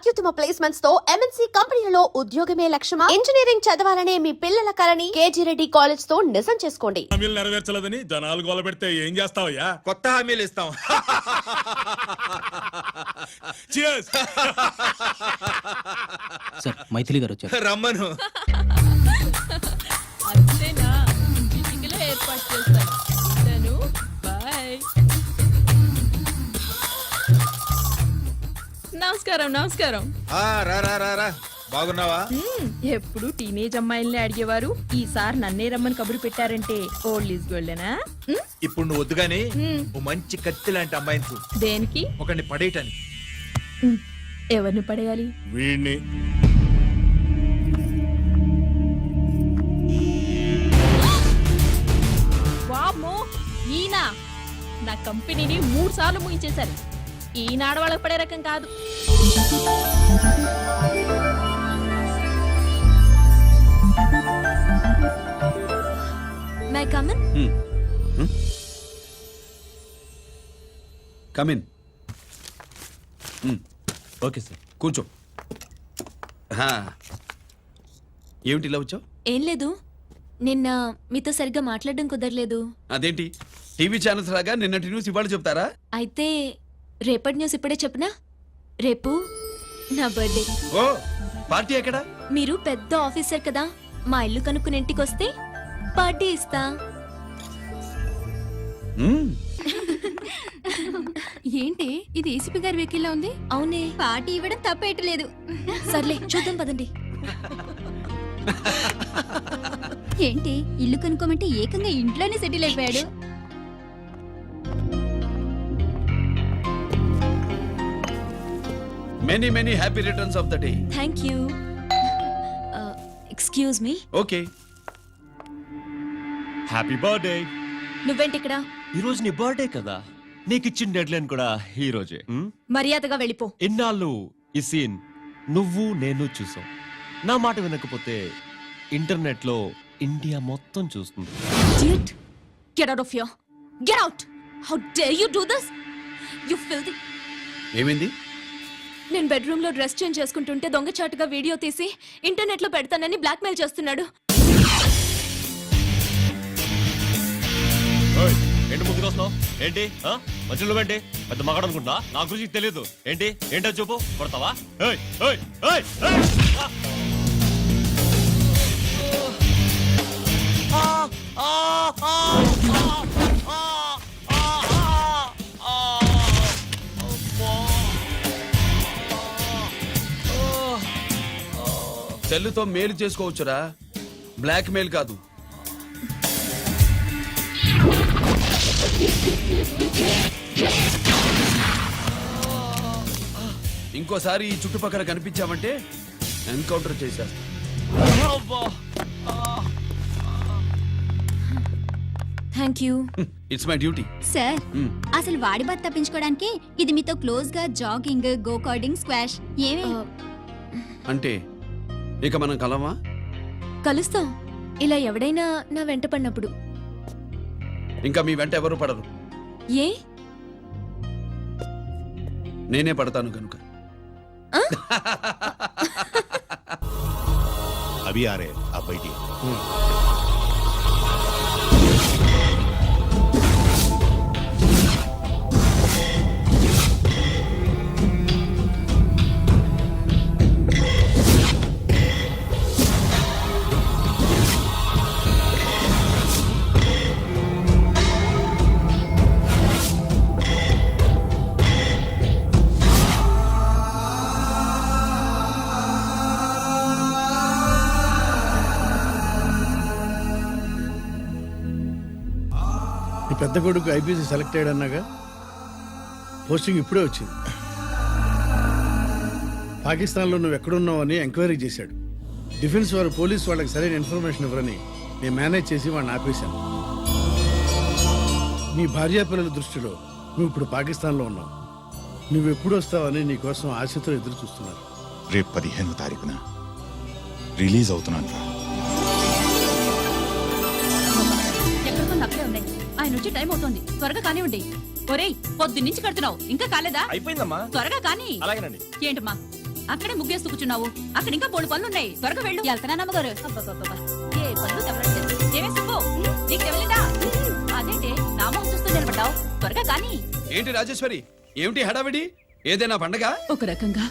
అత్యుత్తమ ప్లేస్మెంట్స్ తో MNC కంపెనీలలో ఉద్యోగమే లక్ష్యమా? ఇంజనీరింగ్ చదవాలనే మీ పిల్లల కలని కేజీ రెడ్డి కాలేజ్ తో నిజం చేసుకోండి. హామీలు నెరవేర్చలేదని జనాలు గోల పెడితే ఏం చేస్తావయ్యా? కొత్త హామీలు ఇస్తాం. Cheers. సార్ మైథిలి గారు వచ్చారు. రమ్మను. అంతేనా? చిటికలో ఏర్పాటు చేస్తాను. ఉంటాను. బాయ్. నమస్కారం. నమస్కారం. రా రా రా రా. బాగున్నావా? ఎప్పుడు టీనేజ్ అమ్మాయిల్ని అడిగేవారు, ఈసారి నన్నే రమ్మని కబురు పెట్టారంటే ఓల్డ్ ఈజ్ గోల్డెనా? ఇప్పుడు నువ్వు వద్దుగాని ఓ మంచి కత్తి లాంటి అమ్మాయిని చూడు. దేనికి? ఒకరిని పడేయటానికి. ఎవరిని పడేయాలి? వీడిని వామ్మో, ఈయన నా కంపెనీని 3 సార్లు ముగించేశారు. ఈయన ఆడవాళ్ళకి పడే రకం కాదు. May I come in? Come in. Okay sir. కూర్చో. ఏమిటి ఇలా వచ్చావు? ఏం లేదు, నిన్న మీతో సరిగ్గా మాట్లాడడం కుదరలేదు. అదేంటి టీవీ ఛానల్స్ లాగా నిన్నటి న్యూస్ ఇవాళ చెప్తారా? అయితే రేపటి న్యూస్ ఇప్పుడే చెప్పనా? రేపు నా బర్త్డే. ఓ పార్టీ ఎక్కడ? మీరు పెద్ద ఆఫీసర్ కదా, మా ఇల్లు కనుక్కుని ఇంటికి వస్తే పార్టీ ఇస్తా. ఏంటి ఇది ఏసీపీ గారి వెహికల్ ఉంది? అవునే, పార్టీ ఇవ్వడం తప్పేయట్లేదు. సర్లే చూద్దాం పదండి. ఏంటి ఇల్లు కనుక్కోమంటే ఏకంగా ఇంట్లోనే సెటిల్ అయిపోయాడు. Many many happy returns of the day. Thank you. Excuse me. Okay. Happy birthday. నువ్వేంటి ఇక్కడ? ఈ రోజు నీ బర్త్డే కదా, నీకు ఇచ్చిన డెడ్ లైన్ కూడా ఈ రోజే. మర్యాదగా వెళ్ళిపో. ఇన్నాళ్ళు ఈ సీన్ నువ్వు నేను చూసాం. నా మాట వినకపోతే ఇంటర్నెట్ లో ఇండియా మొత్తం చూస్తుంది. Idiot! Get out of here. Get out! How dare you do this? You filthy. ఏమైంది? నేను బెడ్రూమ్ లో డ్రెస్ చేంజ్ చేసుకుంటుంటే దొంగచాటుగా వీడియో తీసి ఇంటర్నెట్ లో పెడతానని బ్లాక్మెయిల్ చేస్తున్నాడు. ఏంటి ముందుకు వస్తున్నావు? ఏంటి మధ్యలో ఏంటి? పెద్ద మగాడు అనుకుంటా, నా గురించి తెలియదు. ఏంటి ఏంటో చూపు, కొడతావా? సెల్లుతో మేలు చేసుకోవచ్చురా, బ్లాక్ మెయిల్ కాదు. ఇంకోసారి ఈ చుట్టుపక్కల కనిపించామంటే ఎన్కౌంటర్ చేశారు. Thank you. It's my duty. Sir అసలు వాడి బాధ తప్పించుకోవడానికి ఇది మీతో క్లోజ్ గా జాగింగ్, గో కార్డింగ్, స్క్వాష్ ఏమే? అంటే ఇక మనం కలవా? కలుస్తాం, ఇలా ఎవడైనా నా వెంట పడినప్పుడు. ఇంకా మీ వెంట ఎవరు పడరు. ఏ? నేనే పడతాను కనుక. अभी आ रहे हैं, आप बैठिए। పెద్ద కొడుకు ఐపీసీ సెలెక్ట్ అయ్యాడన్నాగా, పోస్టింగ్ ఇప్పుడే వచ్చింది. పాకిస్తాన్లో నువ్వు ఎక్కడున్నావు అని ఎంక్వైరీ చేశాడు. డిఫెన్స్ వారు పోలీసు వాళ్ళకి సరైన ఇన్ఫర్మేషన్ ఇవ్వరని నేను మేనేజ్ చేసి వాడిని ఆపేశాను. నీ భార్యా పిల్లల దృష్టిలో నువ్వు ఇప్పుడు పాకిస్తాన్లో ఉన్నావు. నువ్వు ఎప్పుడు వస్తావని నీ కోసం ఆశతో ఎదురు చూస్తున్నారు. రేపు 15వ తారీఖున రిలీజ్ అవుతున్నాను. ఆయన వచ్చి టైం అవుతుంది, త్వరగా కానివ్వండి. ఒరేయ్, పొద్దున్నుంచి కడుతున్నావు, ఇంకా కాలేదా? అయిపోయిందమ్మా. త్వరగా కానీ. అలాగేనండి. ఏంటమ్మా అక్కడే ముగ్గేస్తూ కూర్చున్నావు? అక్కడ ఇంకా 3 పనులు ఉన్నాయి, త్వరగా వెళ్ళు. వెళ్తానా అమ్మగారు? అబ్బబ్బబ్బబ్బా. ఏ పనులు తెవరట్లేదు. ఏమే సుబ్బు, నీకు తెవలేదా? అదేంటి నా మొహం చూస్తూ నిలబడ్డావు? త్వరగా కానీ. ఏంటి రాజేశ్వరి, ఏమిటి హడావిడి? ఏదైనా పండగ? ఒక రకంగా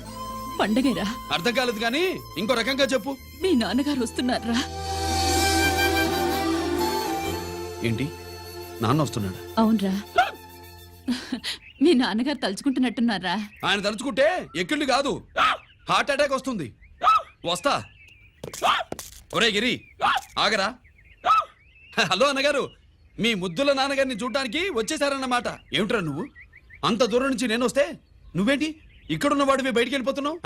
పండగేరా. అర్థం కాలేదు కానీ ఇంకో రకంగా చెప్పు. మీ నాన్నగారు వస్తున్నారా? ఏంటి, నాన్న వస్తున్నాడు? అవునరా. మీ నాన్నగారు తలుచుకుంటున్నట్టున్నారా? ఆయన తలుచుకుంటే ఎక్కిళ్ళు కాదు, హార్ట్ అటాక్ వస్తుంది. వస్తా. ఒరే గిరి, ఆగరా. హలో అన్నగారు, మీ ముద్దుల నాన్నగారిని చూడ్డానికి వచ్చేసారన్నమాట. ఏమిట్రా నువ్వు? అంత దూరం నుంచి నేను వస్తే నువ్వేంటి ఇక్కడున్న వాడివి బయటికి వెళ్ళిపోతున్నావు?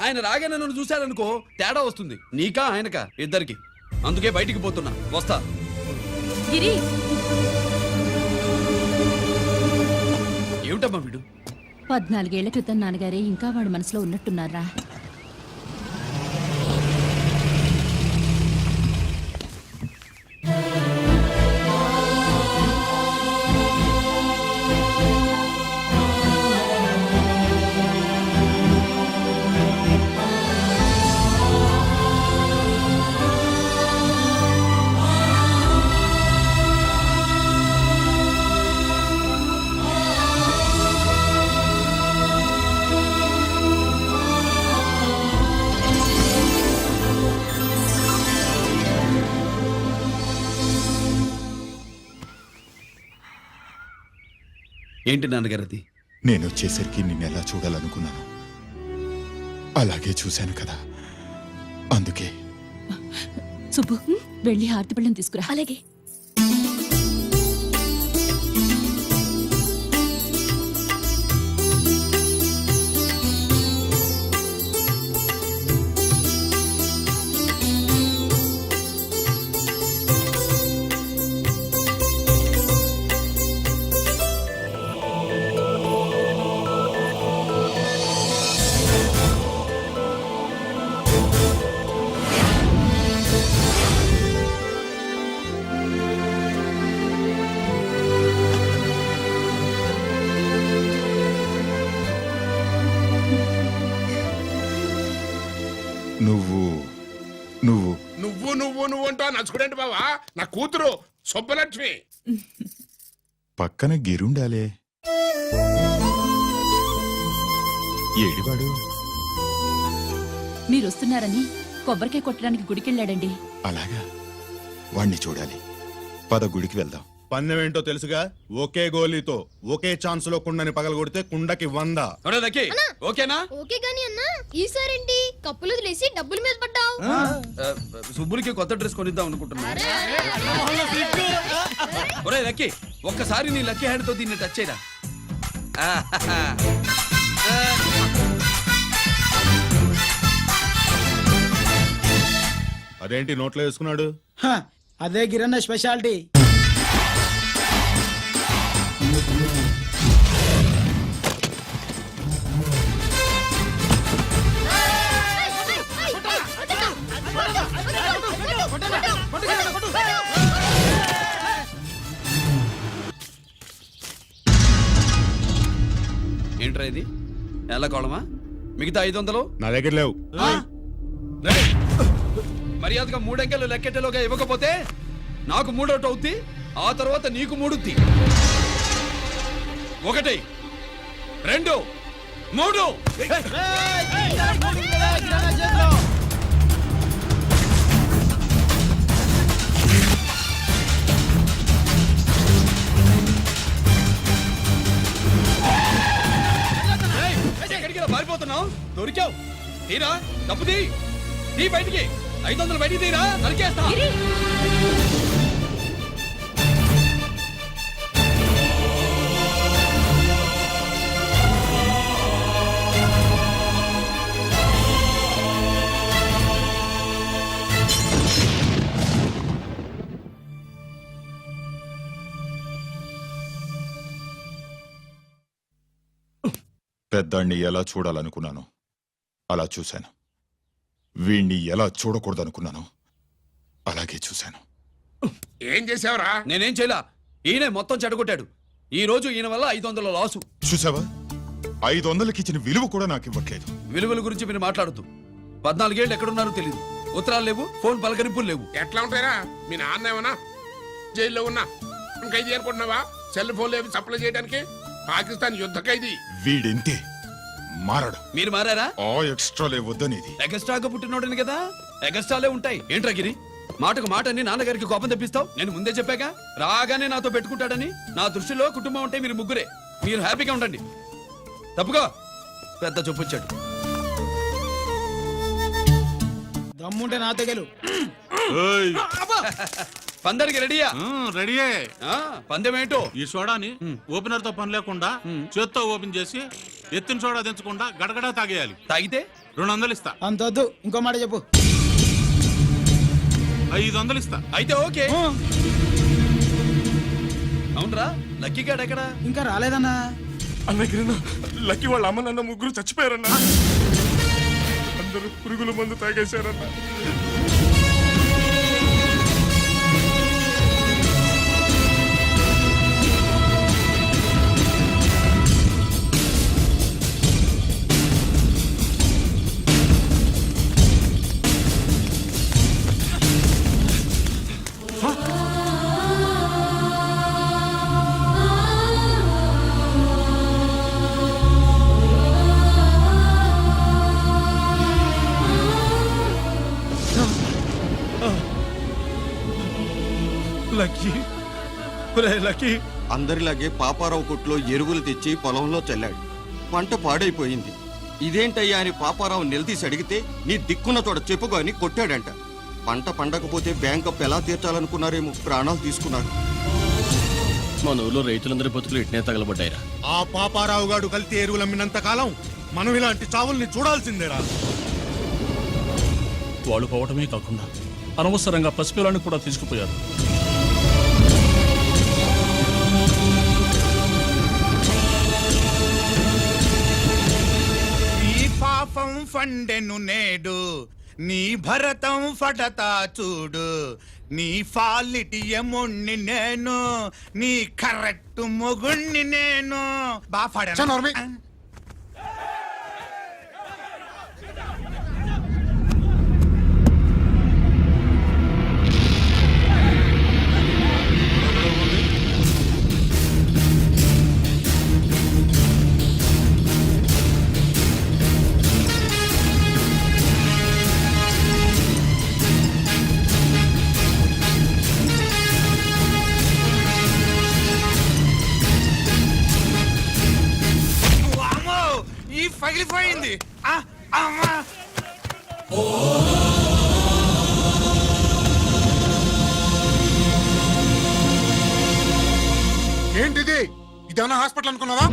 ఆయన రాగానే నన్ను చూశాడనుకో తేడా వస్తుంది, నీకా ఆయనకా ఇద్దరికి. అందుకే బయటికి పోతున్నా, వస్తా. గిరి, ఏమిటమ్మా వీడు? 14 ఏళ్ల క్రితం నాన్నగారే ఇంకా వాడి మనసులో ఉన్నట్టున్నారా? ఏంటి నాన్నగారు అది? నేను వచ్చేసరికి నిన్నెలా చూడాలనుకున్నాను అలాగే చూశాను కదా, అందుకే. సుబ్బు, వెళ్ళి హారతి పళ్ళని తీసుకురా. అలాగే. నువ్వు నువ్వు నువ్వు నువ్వు నువ్వు అంటూ నచ్చుకునేంటి బావా? నా కూతురు సుబ్బలక్ష్మి. పక్కన గిరుండాలే. ఏడివాడు? మీరు వస్తున్నారని కొబ్బరికాయ కొట్టడానికి గుడికెళ్ళాడండి. అలాగా, వాణ్ణి చూడాలి. పద గుడికి వెళ్దాం. పందెం ఏంటో తెలుసుగా, ఒకే గోలీతో ఒకే ఛాన్స్ లో కుండని పగలగొడితే కుండకి 100. ఒరే లక్కీ, ఓకేనా? ఓకే గాని అన్నా, ఈసారేంటి కప్పులు వదిలేసి డబ్బుల మీద పడ్డావు? సుబ్బులకి కొత్త డ్రెస్ కొనిద్దాం అనుకుంటున్నా. ఒరే లక్కీ, ఒక్కసారి నీ లక్కీ హ్యాండ్ తో దీన్ని టచ్ చేయరా. అదేంటి నోట్లో వేసుకున్నాడు? అదే గిరన్న స్పెషాలిటీ. ఏంట్రా ఇది? ఎలా కోళమా? మిగతా 500 నా దగ్గర లేవు. మర్యాదగా 3 అంకెలు లెక్కెట్టేలోగా ఇవ్వకపోతే నాకు 3 అవుట్ అవుద్ది, ఆ తర్వాత నీకు 3. 1 2 3. ఎక్కడికి పారిపోతున్నావు? దొరికావు. తీరా తప్పు తీ బయటికి. 500 బయటికి తీరా, నరికేస్తా. పెద్దాన్ని ఎలా చూడాలనుకున్నాను అలా చూశాను, వీణ్ణి ఎలా చూడకూడదనుకున్నాను అలాగే చూశాను. ఏం చేసావురా? నేనేం చేయలా, ఈయనే మొత్తం చెడగొట్టాడు. ఈ రోజు ఈయన వల్ల 500 లాసు. చూసావా, 500కి ఇచ్చిన విలువ కూడా నాకు ఇవ్వట్లేదు. విలువల గురించి మీరు మాట్లాడుతూ 14 ఏళ్ళు ఎక్కడున్నారో తెలియదు. ఉత్తరాలు లేవు, ఫోన్ పలకరింపులు లేవు. ఎట్లా ఉంటారా మీ నాన్న ఏమన్నా జైల్లో ఉన్నా ఇంకా ఇది అనుకుంటున్నావా? సెల్ ఫోన్ లేవి సప్లై చేయడానికి పాకిస్తాన్ యుద్ధ ఖైదీ. వీడింతే మారడు. మీరు మారారా? ఆ ఎక్స్ట్రాలే వద్దనేది. ఎగస్ట్రాగా పుట్టినోడని కదా, ఎగస్ట్రాలే ఉంటాయి. ఏంట్రా గిరి, మాటకు మాట అని నాన్నగారికి కోపం తెప్పిస్తావు? నేను ముందే చెప్పాగా రాగానే నాతో పెట్టుకుంటాడని. నా దృష్టిలో కుటుంబం అంటే మీరు ముగ్గురే. మీరు హ్యాపీగా ఉండండి. తప్పుకో, పెద్ద చొప్పొచ్చాడు. దమ్ముంటే నా తెగలు. పందానికి రెడీయా? రెడీయే. పందెం ఏంటో? ఈ సోడాని ఓపెనర్ తో పని లేకుండా చేత్తో ఓపెన్ చేసి ఎత్తిన సోడా దించకుండా గడగడా తాగేయాలి. తాగితే 200 ఇస్తా. అంతొద్దు, ఇంకో మాట చెప్పు. 500 ఇస్తా. అయితే ఓకే. అవునరా, లక్కీ గాడు ఎక్కడా? ఇంకా రాలేదన్నా. అన్నగిరినా లక్కీ వాళ్ళ అమ్మ నాన్న ముగ్గురు చచ్చిపోయారన్నా. అందరూ పురుగుల మందు తాగేశారన్నా. Lucky, lucky. అందరిలాగే పాపారావు కొట్లో ఎరువులు తెచ్చి పొలంలో చల్లాడు. పంట పాడైపోయింది. ఇదేంటయ్యా అని పాపారావు నిలదీసి అడిగితే నీ దిక్కున్న చోట చెప్పుకో అని కొట్టాడంట. పంట పండకపోతే బ్యాంక్ అప్పు ఎలా తీర్చాలనుకున్నారేమో ప్రాణాలు తీసుకున్నారు. మన ఊళ్ళో రైతులందరి బతుకులు ఇట్నే తగలబడ్డాయిరా. ఆ పాపారావు గాడు కల్తీ ఎరువులు అమ్మినంత కాలం మనం ఇలాంటి చావుల్ని చూడాల్సిందేరా. వాళ్ళు పోవటమే కాకుండా అనవసరంగా పసిపిల్లని కూడా తీసుకుపోయారు. ఈ పాపం ఫండెను నేడు, నీ భరతం ఫడతా చూడు. నీ ఫాలిటి ఎముణ్ణి నేను, నీ కరెక్ట్ మొగుణ్ణి నేను. ఈ పగిలిపోయింది. ఏంటిది? ఇదేమన్నా హాస్పిటల్ అనుకున్నావా?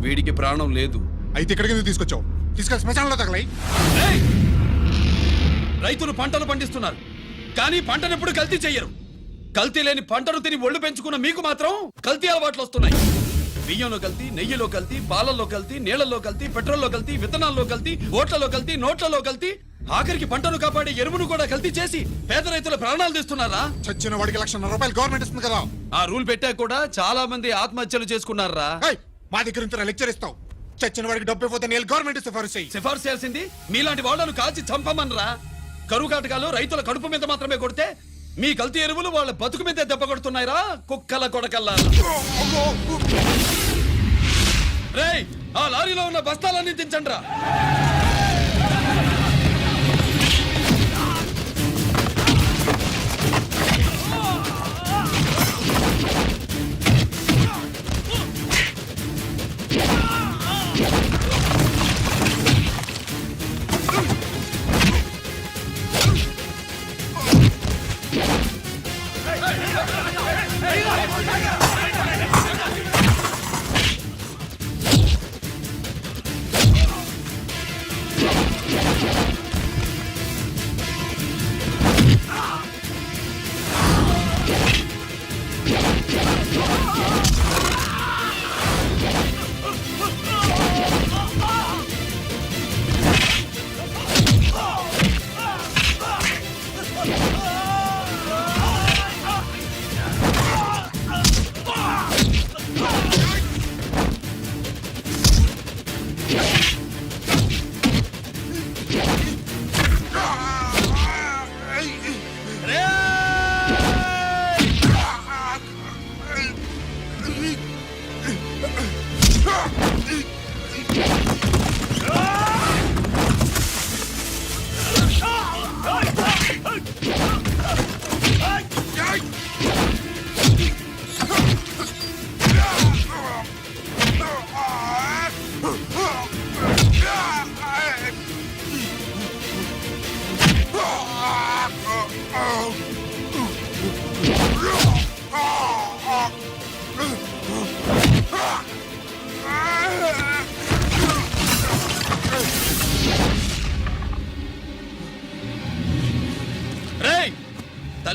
వీడికి ప్రాణం లేదు. అయితే ఇక్కడికి ఎందుకు తీసుకొచ్చావు? తీసుకెళ్ళి శ్మశానంలో తగలై. ఏయ్! రైతులు పంటలు పండిస్తున్నారు, కానీ పంటను ఎప్పుడు కల్తీ చెయ్యరు. కల్తీ లేని పంటను తిని ఒళ్ళు పెంచుకున్న మీకు మాత్రం కల్తీ అలవాట్లు వస్తున్నాయి. బియ్యంలో కల్తీ, నెయ్యిలో కల్తీ, పాలల్లో కల్తీ, నీళ్లలో కల్తీ, పెట్రోల్లో కల్తీ, విత్తనాల్లో కల్తీ, ఓట్లలో కల్తీ, నోట్లలో కల్తీ, ఆఖరికి పంటను కాపాడే ఎరువును కూడా కల్తీ చేసి పేద రైతుల ప్రాణాలు తీస్తున్నారా? చచ్చిన వాడికి ₹1,00,000 గవర్నమెంట్ ఇస్తుంది కదా. ఆ రూల్ పెట్టా కూడా చాలా మంది ఆత్మహత్యలు చేసుకున్నారా? మా దగ్గర నుంచి లెక్చర్ ఇస్తావు. చచ్చిన వాడికి డబ్బు ఇవ్వతే నేను గవర్నమెంట్ సిఫార్సు చేయాల్సింది మీలాంటి వాళ్ళను కాల్చి చంపమనరా? కరువు కాటకాలు రైతుల కడుపు మీద మాత్రమే కొడితే మీ కల్తీ ఎరువులు వాళ్ళ బతుకు మీద దెబ్బ కొడుతున్నాయిరా కుక్కల కొడకల్లా. రేయ్, ఆ లారీలో ఉన్న బస్తాలన్నీ దించండి రా.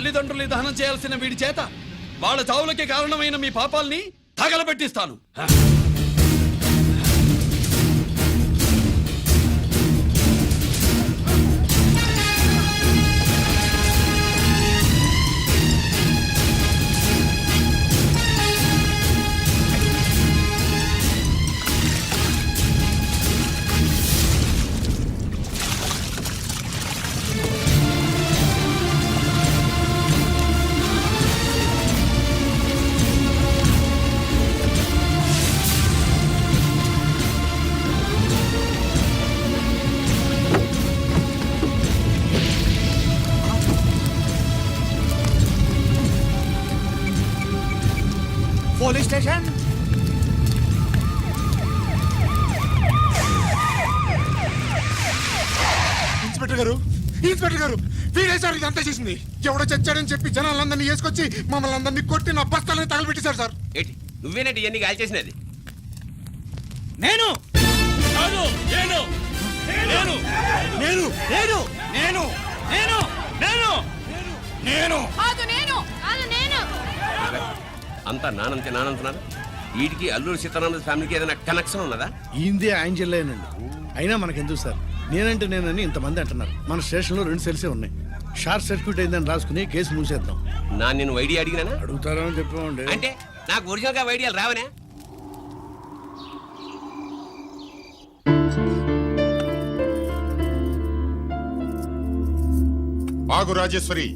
తల్లిదండ్రుల్ని దహనం చేయాల్సిన వీడి చేత వాళ్ళ చావులకి కారణమైన మీ పాపాల్ని తగలబెట్టిస్తాను. Police station. ఇన్స్పెక్టర్ గారు, ఇన్స్పెక్టర్ గారు, వీడే సార్ ఇదంతా చేసింది. ఎవడో చచ్చాడని చెప్పి జనాలందరినీ వేసుకొచ్చి మమ్మల్ని అందరినీ కొట్టి నా బస్తాలని తగలబెట్టేశారు సార్. ఏంటి నువ్వేనండి ఇవన్నీ కాల్ చేసినది? నేను నేను నేను నేను నేను నేను నేను నేను నేను నేను అంతా నానంటున్నారు. వీటికి అల్లూరి సీతారామరాజు ఫ్యామిలీకి ఏదైనా కనెక్షన్ ఉన్నదా? ఈందే యాంజల్లేనండి. అయినా మనకెందుకు సార్, నేనంటే నేనని ఇంతమంది అంటున్నారు. మన స్టేషన్లో 2 సెల్సే ఉన్నాయి. షార్ట్ సర్క్యూట్ అయిందని రాసుకుని కేసు మూసేద్దాం. నేను ఐడియా అడిగినా అడుగుతారా అని చెప్పామండి. అంటే నాకు ఒరిజినల్ గా ఐడియాలు రావనే? ఆగు రాజేశ్వరి.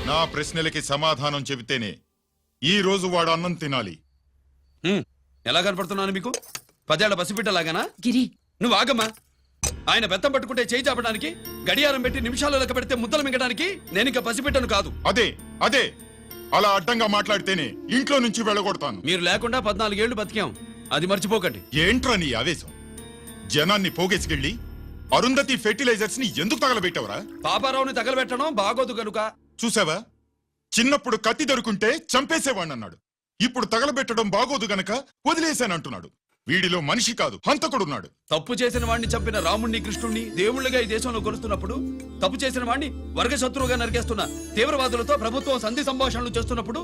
నా ప్రశ్నలకి సమాధానం చెబితేనే ఈ రోజు వాడు అన్నం తినాలి. ఎలా కనపడుతున్నాను మీకు? 10 ఏళ్ల పసిబిడ్డలాగానా? గిరి, నువ్వు ఆగమ్మా. ఆయన బెత్తం పట్టుకుంటే చేయి చాపడానికి, గడియారం పెట్టి నిమిషాలు లెక్క పెడితే ముద్దలు మింగడానికి నేను ఇంకా పసిబిడ్డను కాదు. అదే అదే అలా అడ్డంగా మాట్లాడితేనే ఇంట్లో నుంచి వెళ్ళగొడతాను. మీరు లేకుండా 14 ఏళ్లు బతికాం, అది మర్చిపోకండి. ఏంట్రా నీ ఆవేశం? జనాన్ని పోగేసుకెళ్ళి అరుంధతి ఫెర్టిలైజర్స్ ని ఎందుకు తగలబెట్టావురా? పాపారావుని తగలబెట్టడం బాగోదు గనుక. చూసావా, చిన్నప్పుడు కత్తి దొరుకుంటే చంపేసేవాణ్ణన్నాడు. ఇప్పుడు తగలబెట్టడం బాగోదు గనక వదిలేశానంటున్నాడు. వీడిలో మనిషి కాదు, హంతకుడున్నాడు. తప్పు చేసిన వాడిని చంపిన రాముణ్ణి, కృష్ణుణ్ణి దేవుళ్ళుగా ఈ దేశంలో కొలుస్తున్నప్పుడు, తప్పు చేసిన వాడిని వర్గశత్రువుగా నరికేస్తున్న తీవ్రవాదులతో ప్రభుత్వం సంధి సంభాషణలు చేస్తున్నప్పుడు,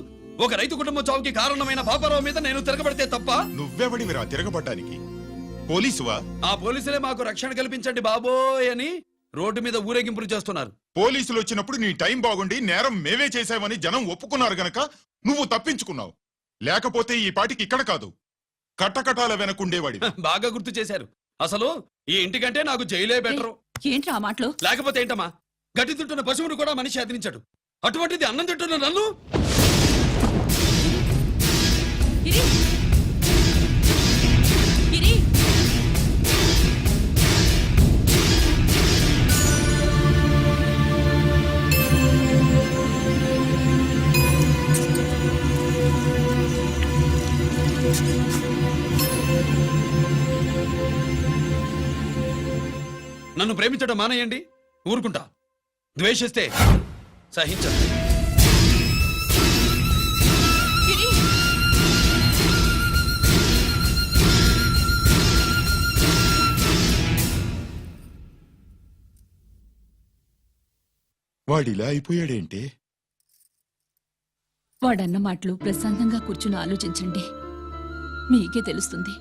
ఒక రైతు కుటుంబం చావుకి కారణమైన పాపారావు మీద నేను తిరగబడితే తప్ప? నువ్వెవడివిరా తిరగబడ్డానికి? పోలీసువా? ఆ పోలీసులే మాకు రక్షణ కల్పించండి బాబోయ్ అని రోడ్డు మీద ఊరేగింపులు చేస్తున్నారు. పోలీసులు వచ్చినప్పుడు నీ టైం బాగుండి నేరం మేవే చేశావని జనం ఒప్పుకున్నారు గనక నువ్వు తప్పించుకున్నావు. లేకపోతే ఈ పాటికి ఇక్కడ కాదు, కట్టకటాల వెనకుండేవాడి. బాగా గుర్తు చేశారు. అసలు ఈ ఇంటికంటే నాకు జైలే బెటరు. ఏంట్రా ఆ మాటలు? లేకపోతే ఏంటమ్మా, గడ్డి తింటున్న పశువును కూడా మనిషి అదిరించాడు. అటువంటిది అన్నం తింటున్న నన్ను? గిరి, గిరి, నన్ను ప్రేమించడం మానేయండి, ఊరుకుంటా. ద్వేషిస్తే సహించండి. గిరి. వాడిలా అయిపోయాడేంటి? వాడన్న మాటలు ప్రశాంతంగా కూర్చుని ఆలోచించండి, మీకే తెలుస్తుంది.